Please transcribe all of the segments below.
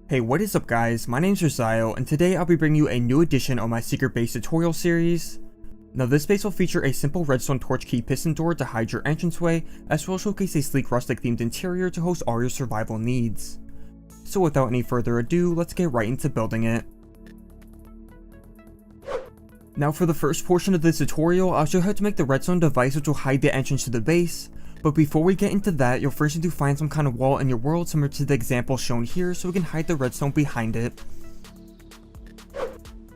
Hey, what is up guys, my name's Rizzial, and today I'll be bringing you a new edition of my secret base tutorial series. Now this base will feature a simple redstone torch key piston door to hide your entranceway, as well as showcase a sleek rustic themed interior to host all your survival needs. So without any further ado, let's get right into building it. Now for the first portion of this tutorial, I'll show you how to make the redstone device which will hide the entrance to the base. But before we get into that, you'll first need to find some kind of wall in your world similar to the example shown here so we can hide the redstone behind it.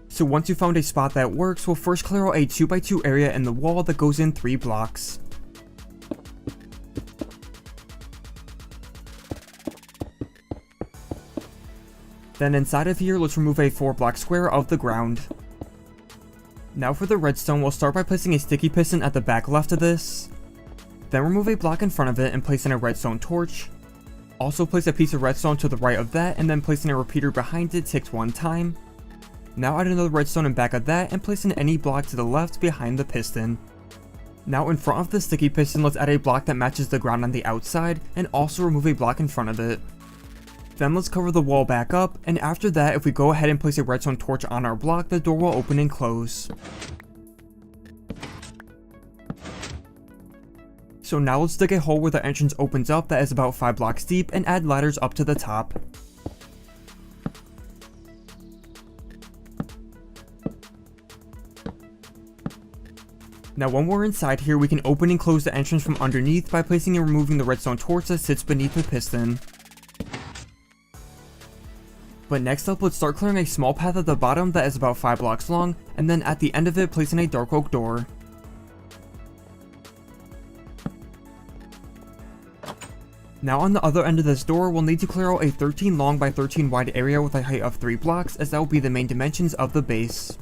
So once you found a spot that works, we'll first clear out a 2x2 area in the wall that goes in 3 blocks. Then inside of here, let's remove a 4-block square of the ground. Now for the redstone, we'll start by placing a sticky piston at the back left of this. Then remove a block in front of it and place in a redstone torch. Also place a piece of redstone to the right of that and then place in a repeater behind it ticked 1 time. Now add another redstone in back of that and place in any block to the left behind the piston. Now in front of the sticky piston, let's add a block that matches the ground on the outside and also remove a block in front of it. Then let's cover the wall back up, and after that, if we go ahead and place a redstone torch on our block, the door will open and close. So now let's dig a hole where the entrance opens up that is about 5 blocks deep and add ladders up to the top. Now when we're inside here, we can open and close the entrance from underneath by placing and removing the redstone torch that sits beneath the piston. But next up, let's start clearing a small path at the bottom that is about 5 blocks long, and then at the end of it, place in a dark oak door. Now on the other end of this door, we'll need to clear out a 13 long by 13 wide area with a height of 3 blocks, as that will be the main dimensions of the base.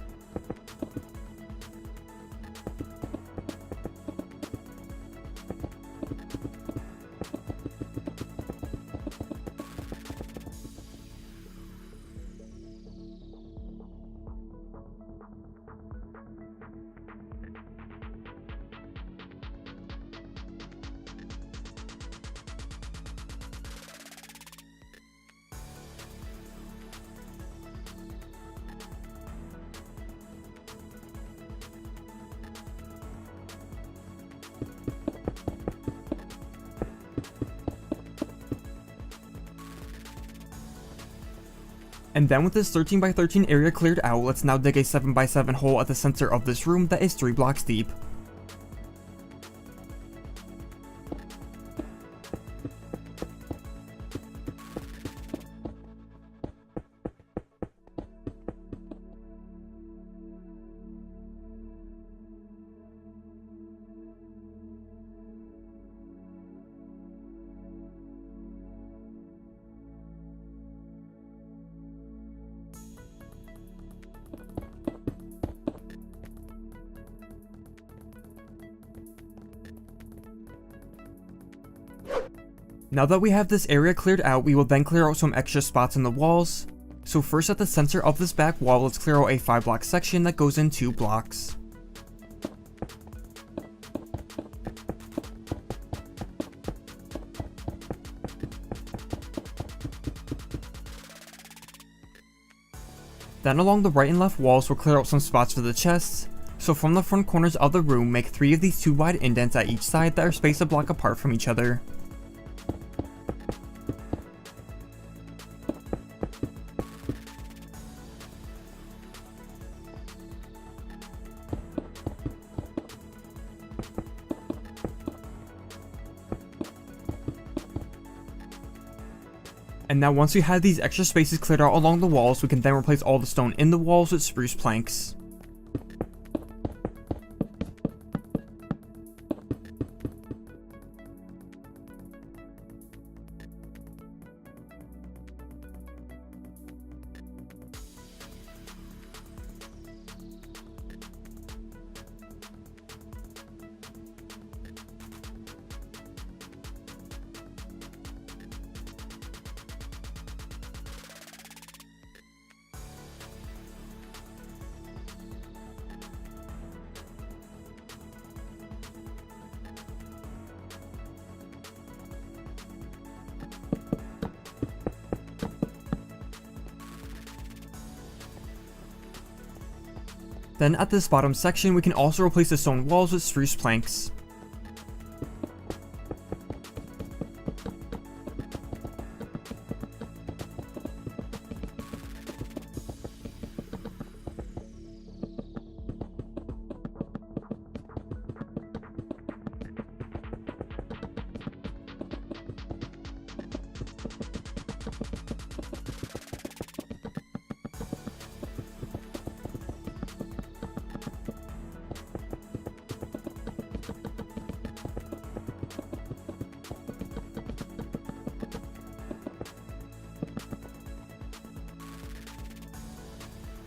And then with this 13 by 13 area cleared out, let's now dig a 7 by 7 hole at the center of this room that is 3 blocks deep. Now that we have this area cleared out, we will then clear out some extra spots in the walls. So first at the center of this back wall, let's clear out a 5 block section that goes in 2 blocks. Then along the right and left walls, we'll clear out some spots for the chests. So from the front corners of the room, make 3 of these 2 wide indents at each side that are spaced a block apart from each other. And now once we have these extra spaces cleared out along the walls, we can then replace all the stone in the walls with spruce planks. Then at this bottom section, we can also replace the stone walls with spruce planks.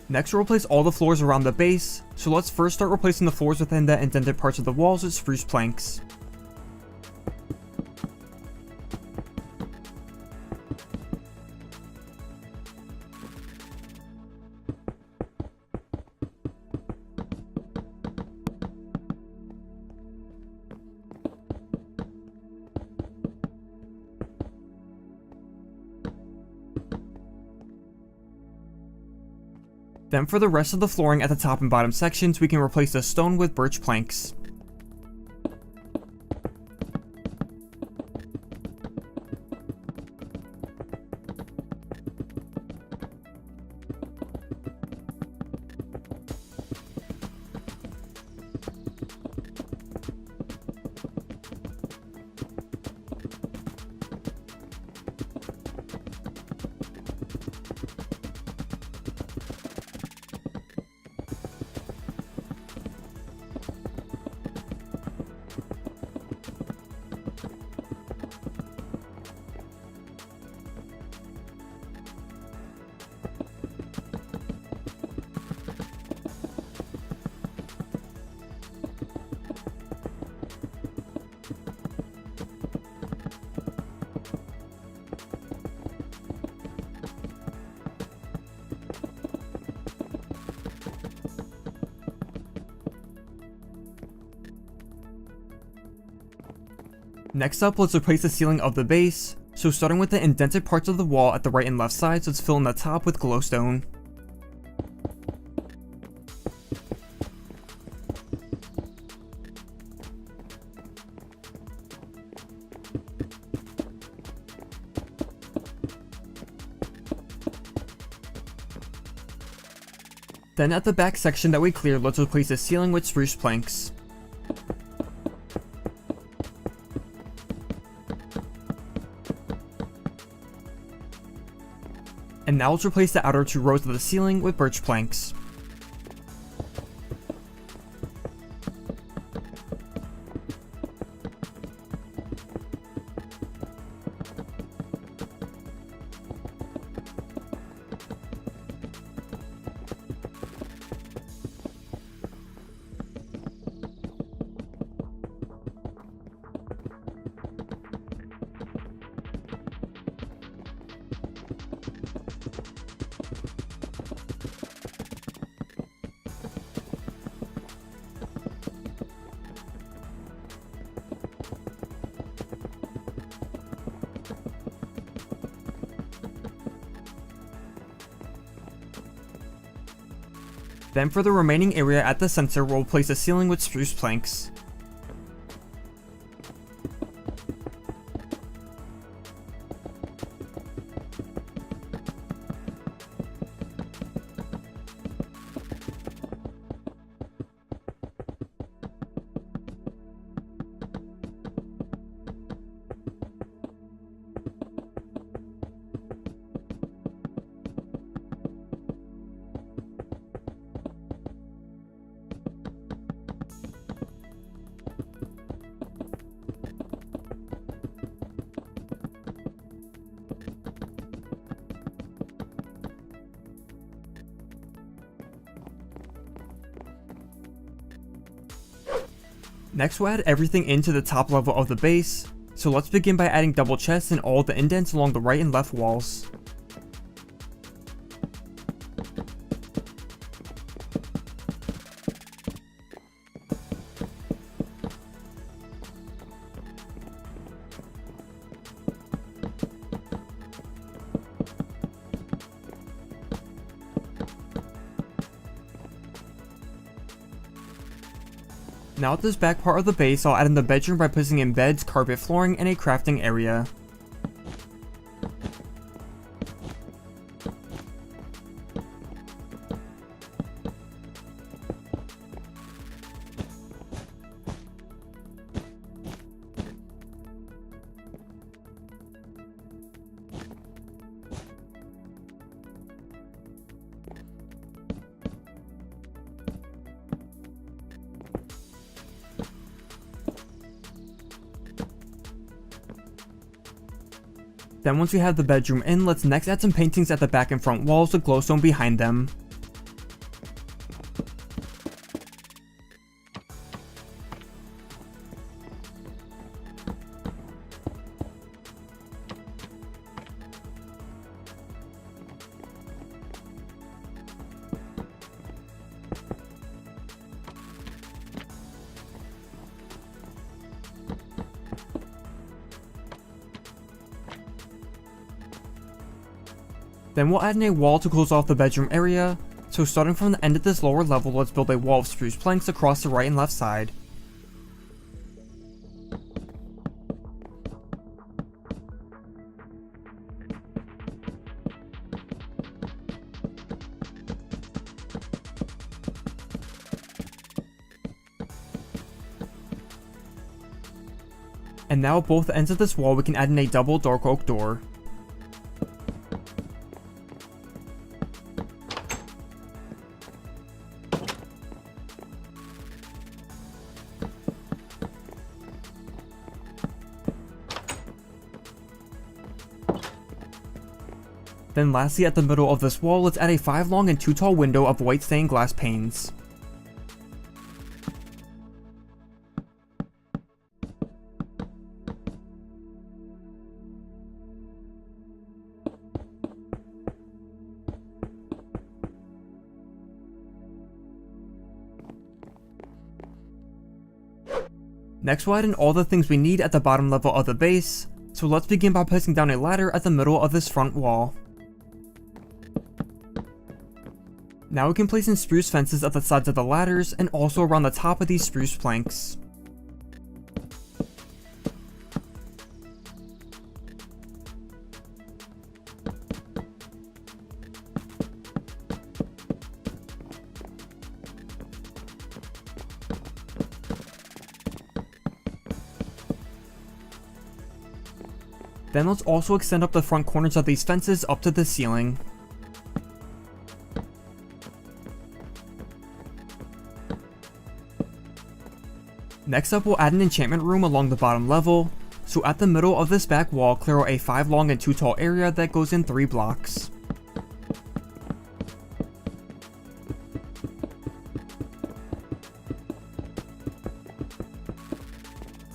Next, we'll replace all the floors around the base, so let's first start replacing the floors within the indented parts of the walls with spruce planks. Then for the rest of the flooring at the top and bottom sections, we can replace the stone with birch planks. Next up, let's replace the ceiling of the base. So starting with the indented parts of the wall at the right and left sides, let's fill in the top with glowstone. Then at the back section that we cleared, let's replace the ceiling with spruce planks. And now let's replace the outer 2 rows of the ceiling with birch planks. Then for the remaining area at the center, we'll place a ceiling with spruce planks. Next, we'll add everything into the top level of the base, so let's begin by adding double chests in all the indents along the right and left walls. Now at this back part of the base, I'll add in the bedroom by placing in beds, carpet, flooring, and a crafting area. Then once we have the bedroom in, let's next add some paintings at the back and front walls with glowstone behind them. Then we'll add in a wall to close off the bedroom area, so starting from the end of this lower level, let's build a wall of spruce planks across the right and left side. And now at both ends of this wall we can add in a double dark oak door. Then lastly at the middle of this wall, let's add a 5 long and 2 tall window of white stained glass panes. Next we'll add in all the things we need at the bottom level of the base, so let's begin by placing down a ladder at the middle of this front wall. Now we can place in spruce fences at the sides of the ladders and also around the top of these spruce planks. Then let's also extend up the front corners of these fences up to the ceiling. Next up, we'll add an enchantment room along the bottom level, so at the middle of this back wall, clear out a 5 long and 2 tall area that goes in 3 blocks.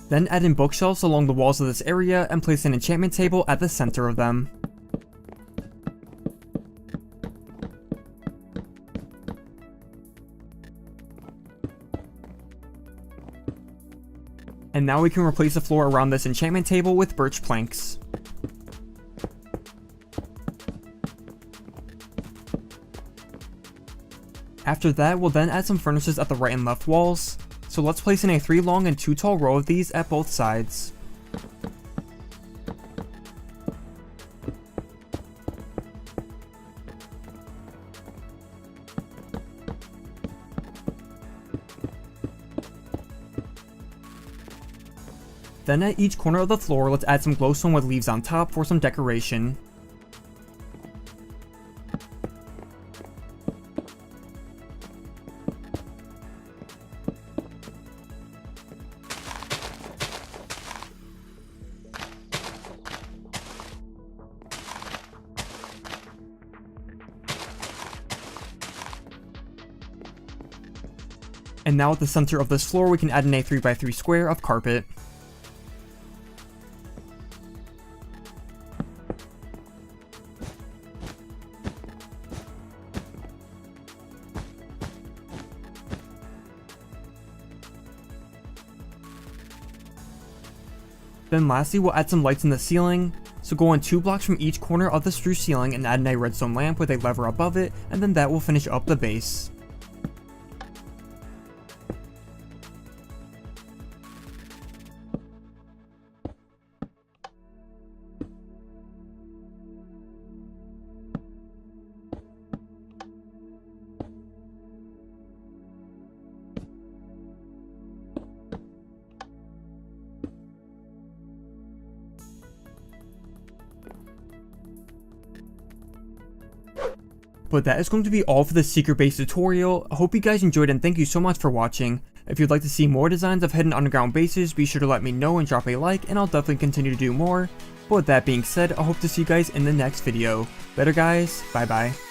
Then add in bookshelves along the walls of this area and place an enchantment table at the center of them. And now we can replace the floor around this enchantment table with birch planks. After that, we'll then add some furnaces at the right and left walls, so let's place in a 3 long and 2 tall row of these at both sides. Then at each corner of the floor, let's add some glowstone with leaves on top for some decoration. And now at the center of this floor, we can add in a 3x3 square of carpet. Then lastly, we'll add some lights in the ceiling, so go in 2 blocks from each corner of the spruce ceiling and add in a redstone lamp with a lever above it, and then that will finish up the base. But that is going to be all for the secret base tutorial. I hope you guys enjoyed and thank you so much for watching. If you'd like to see more designs of hidden underground bases, be sure to let me know and drop a like, and I'll definitely continue to do more. But with that being said, I hope to see you guys in the next video. Later guys, bye bye.